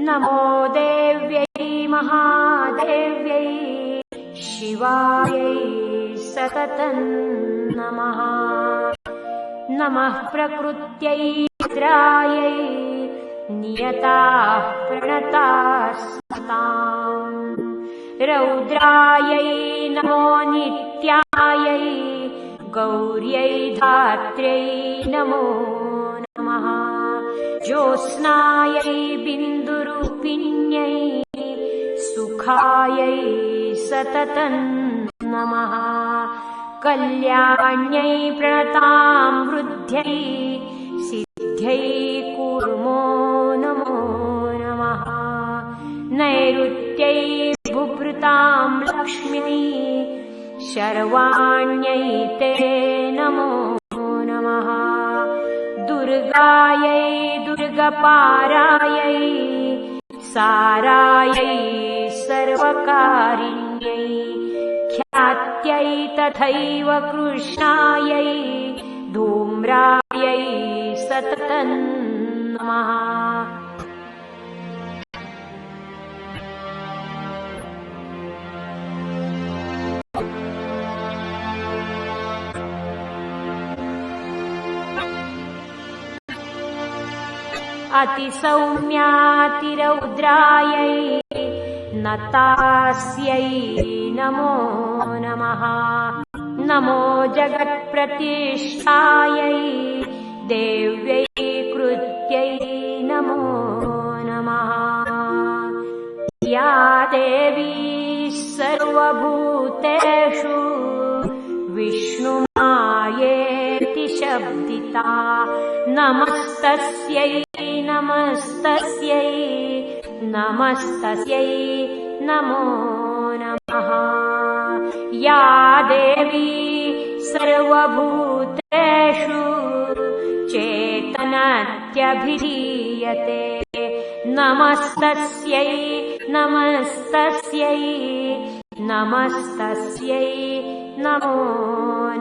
नमो देव्यै महादेव्यै शिवायै सततं नमः। नमः प्रकृत्यै रुद्रायै नियताः प्रणतास्ताम्। रौद्रायै नमो नित्यायै गौर्यै धात्र्यै नमो नमः। ज्योत्स्नायै बिन्दुरूपिण्यै सुखायै सततं नमः। कल्याण्यै प्रणतां वृद्ध्यै सिद्ध्यै कूर्मो नमो नमः। नैऋत्यै बुभृतां लक्ष्मी शर्वाण्यै ते नमो नमः। दुर्गायै दुर्गपारायै सारायै सर्वकारिण्यै ख्यात्यै तथैव कृष्णायै धूम्रायै सततं नमः। अतिसौम्यातिरौद्रायै नतास्यै नमो नमः। नमो जगत्प्रतिष्ठायै देव्यै कृत्यै नमो नमः। या देवी सर्वभूतेषु विष्णुमायेति शब्दिता नमस्तस्यै नमस्तस्यै नमस्तस्यै नमो नमः। या देवी सर्वभूतेषु चेतनात्यभिधीयते नमस्तस्यै नमस्तस्यै नमस्तस्यै नमो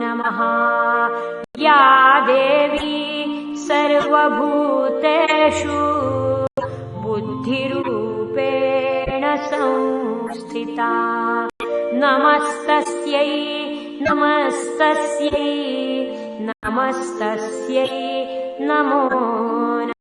नमः। या देवी सर्वभूतेषु बुद्धिरूपेण संस्थिता नमस्तस्यै नमस्तस्यै नमस्तस्यै नमो